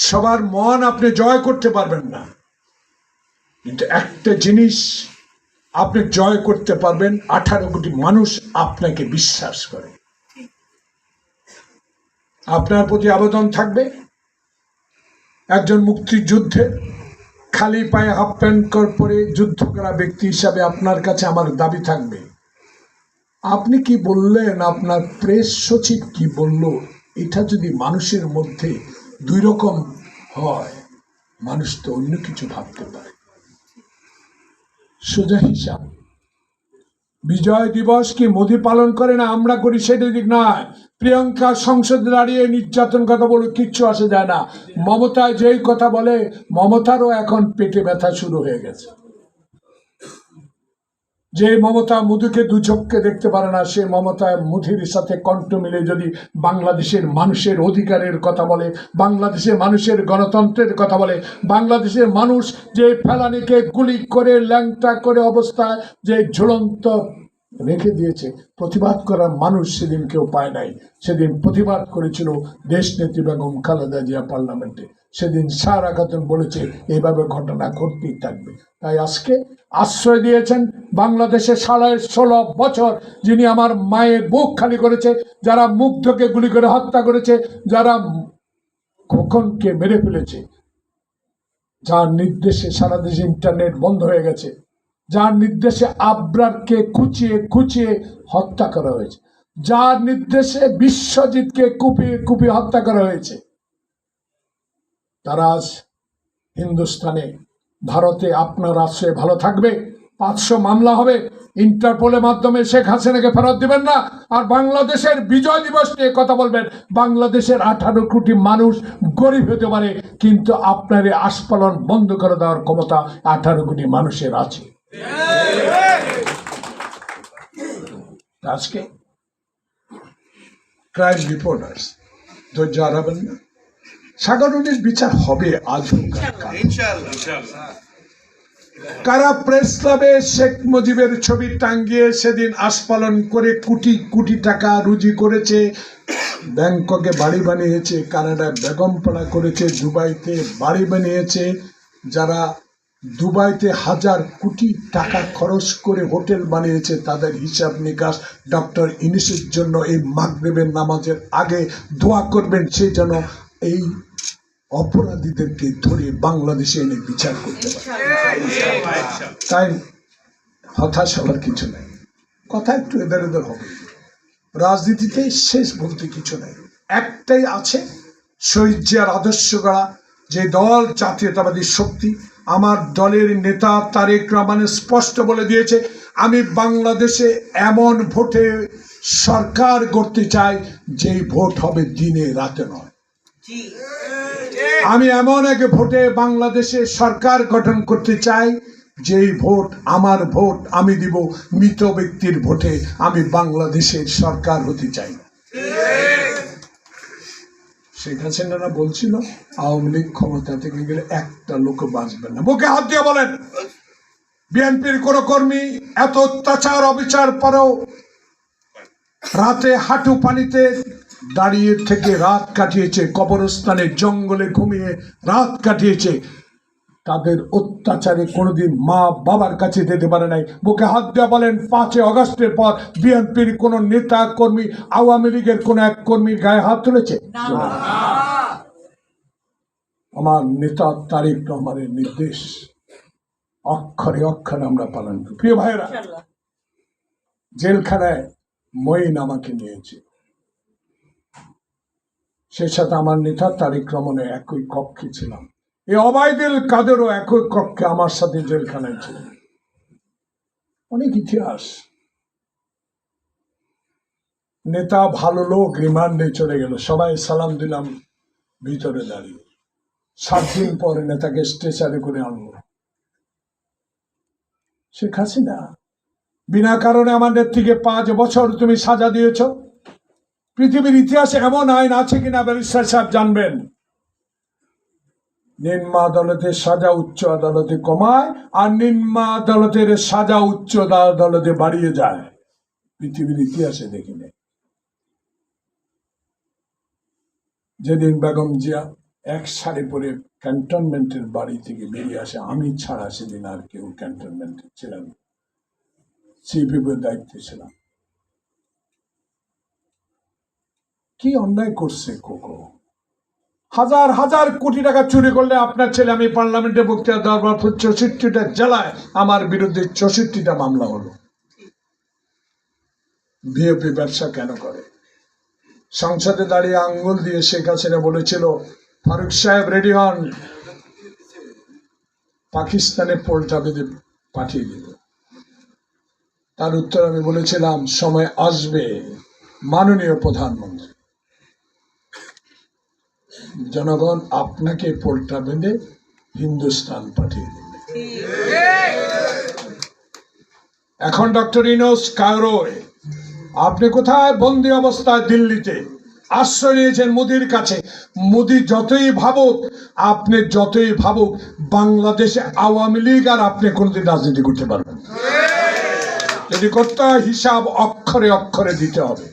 সবার মন আপনি জয় করতে পারবেন না, কিন্তু একটা জিনিস আপনি জয় করতে পারবেন, 18 কোটি মানুষ আপনাকে বিশ্বাস করে। আপনার প্রতি আবেদন থাকবে, একজন মুক্তিযুদ্ধে খালি পায়ে হাফ প্যান্ট পরে যুদ্ধ করা ব্যক্তি হিসাবে আপনার কাছে আমার দাবি থাকবে, আপনি কি বললেন, আপনার প্রেস সচিব কি বলল, এটা যদি মানুষের মধ্যে দুই রকম হয়, মানুষ তো অন্য কিছু ভাবতে পারে। সোজা হিসাব, বিজয় দিবস কি মোদি পালন করে না আমরা করি সেটা দিক নয়। প্রিয়াঙ্কা সংসদে দাঁড়িয়ে নির্যাতন কথা বলে কিচ্ছু আসে যায় না। মমতা যেই কথা বলে, মমতারও এখন পেটে ব্যথা শুরু হয়ে গেছে। যে মমতা মধুকে দু চোখকে দেখতে পারে না, সে মমতা মুধির সাথে কণ্ঠ মিলে যদি বাংলাদেশের মানুষের অধিকারের কথা বলে, বাংলাদেশের মানুষের গণতন্ত্রের কথা বলে, বাংলাদেশের মানুষ যে ফেলানিকে গুলি করে ল্যাংটা করে অবস্থায় যে ঝুলন্ত রেখে দিয়েছে, প্রতিবাদ করার মানুষ সেদিন কেউ পায় নাই। সেদিন প্রতিবাদ করেছিল দেশনেত্রী বেগম খালেদা জিয়া পার্লামেন্টে। সেদিন সারা খাতুন বলেছে এইভাবে ঘটনা ঘটতেই থাকবে। তাই আজকে আশ্রয় দিয়েছেন বাংলাদেশে 16.5 বছর যিনি আমার মায়ের বুক খালি করেছে, যারা মুগ্ধকে গুলি করে হত্যা করেছে, যারা খোকনকে মেরে ফেলেছে, যার নির্দেশে সারা দেশে ইন্টারনেট বন্ধ হয়ে গেছে, যার নির্দেশে আবরারকে খুঁচিয়ে খুঁচিয়ে হত্যা করা হয়েছে, যার নির্দেশে বিশ্বজিৎকে কুপিয়ে কুপিয়ে হত্যা করা হয়েছে, তারা আজ হিন্দুস্তানে, ভারতে আপনার আশ্রয়ে ভালো থাকবে। 500 মামলা হবে, ইন্টারপোলের মাধ্যমে শেখ হাসিনাকে ফেরত দিবেন না, আর বাংলাদেশের বিজয় দিবস নিয়ে কথা বলবেন। বাংলাদেশের 18 কোটি মানুষ গরিব হতে পারে, কিন্তু আপনার এই আস্ফালন বন্ধ করে দেওয়ার ক্ষমতা 18 কোটি মানুষের আছে। আজকে ক্রাইম রিপোর্টার্স ধৈর্য হারাবেন না, সাগরুনির বিচার হবে আজ হোক। কারা প্রেস ক্লাবে শেখ মুজিবের ছবি টাঙ্গিয়ে সেদিন আস্ফালন করে কোটি কোটি টাকা রুজি করেছে, ব্যাংককে বাড়ি বানিয়েছে, কানাডায় বেগমপাড়া করেছে, দুবাইতে বাড়ি বানিয়েছে, যারা দুবাইতে 1000 কোটি টাকা খরচ করে হোটেল বানিয়েছে, তাদের হিসাব নিকাশ ডক্টর ইউনূসের জন্য এই মাগরিবের নামাজের আগে দোয়া করবেন, সে যেন এই অপরাধীদেরকে ধরে বাংলাদেশে এনে বিচার করতে পারে। তাই হতাশ হওয়ার কিছু নেই, কথা একটু এদের ওদের হবে, রাজনীতিতে শেষ বলতে কিছু নেই। একটাই আছে, শহীদ জিয়ার আদর্শ গড়া যে দল জাতীয়তাবাদী শক্তি, আমার দলের নেতা তারেক রহমান স্পষ্ট বলে দিয়েছে, আমি বাংলাদেশে এমন ভোটে সরকার গড়তে চাই যেই ভোট হবে দিনে রাতে নয়। আমি এমন এক ভোটে বাংলাদেশে সরকার গঠন করতে চাই যেই ভোট আমার ভোট, আমি দিব মৃত ব্যক্তির ভোটে, আমি বাংলাদেশের সরকার হতে চাই না। শেখ হাসিনা বলছিল আওয়ামী লীগ ক্ষমতা থেকে গেলে একটা লোক বাঁচবে না। বুকে হাত দিয়ে বলেন, বিএনপির কোন কর্মী এত অত্যাচার অবিচার পরেও রাতে হাঁটু পানিতে দাঁড়িয়ে থেকে রাত কাটিয়েছে, কবরস্থানে জঙ্গলে ঘুমিয়ে রাত কাটিয়েছে, তাদের অত্যাচারে কোনোদিন মা বাবার কাছে যেতে পারে নাই। বুকে হাত দেওয়া বলেন, 5 আগস্টের পর বিএনপির কোন নেতা কর্মী আওয়ামী লীগের কোন এক কর্মীর গায়ে হাত তুলেছে? আমার নেতা তারেক রহমানের নির্দেশ অক্ষরে অক্ষরে আমরা পালন করি। প্রিয় ভাইরা, জেলখানায় মঈন আমাকে নিয়েছে, সে সাথে আমার নেতা তারেক রহমানের একই কক্ষে ছিলাম, এই ওবায়দুল কাদেরও একই কক্ষে আমার সাথে জেলখানায় ছিল। অনেক ইতিহাস। নেতা ভালো লোক রিমান্ডে চলে গেল, সবাই সালাম দিলাম ভিতরে দাঁড়িয়ে। 7 দিন পরে নেতাকে স্ট্রেচারে করে আনলো। শেখ হাসিনা বিনা কারণে আমাদের থেকে 5 বছর তুমি সাজা দিয়েছ। পৃথিবীর ইতিহাসে এমন আইন আছে কিনা ব্যারিস্টার সাহেব জানবেন, নিম্ন আদালতের সাজা উচ্চ আদালতে কমায় আর নিম্ন আদালতের সাজা উচ্চ আদালতে বাড়িয়ে যায়। পৃথিবীর ইতিহাসে দেখি নেই। যেদিন বেগম জিয়া এক শাড়ি পরে ক্যান্টনমেন্টের বাড়ি থেকে বেরিয়ে আসে, আমি ছাড়া সেদিন আর কেউ ক্যান্টনমেন্টে ছিলাম, সিপিএর দায়িত্বে ছিলাম। কি অন্যায় করছে কোকো? হাজার হাজার কোটি টাকা চুরি করলে আপনার ছেলে, আমি পার্লামেন্টে বক্তৃতা দেওয়ার পর 64টা জেলায় আমার বিরুদ্ধে 64টা মামলা হলো। বিএপি ব্যবসা কেন করে? সংসদে দাঁড়িয়ে আঙ্গুল দিয়ে শেখ হাসিনা বলেছিল, ফারুক সাহেব রেডি হন, পাকিস্তানে পোল্টা বেঁধে পাঠিয়ে দিল। তার উত্তর আমি বলেছিলাম, সময় আসবে মাননীয় প্রধানমন্ত্রী, জনগণ আপনাকে পোল্টা বেঁধে হিন্দুস্তান পাঠিয়ে দেবে। এখন ডক্টর ইনোস কায়রোয়, আপনি কোথায়? বন্দি অবস্থায় দিল্লিতে আশ্রয় নিয়েছেন মোদির কাছে। মোদি যতই ভাবুক, আপনি যতই ভাবুক, বাংলাদেশে আওয়ামী লীগ আর আপনি কোনোদিন রাজনীতি করতে পারবেন। যদি করতে হয়, হিসাব অক্ষরে অক্ষরে দিতে হবে।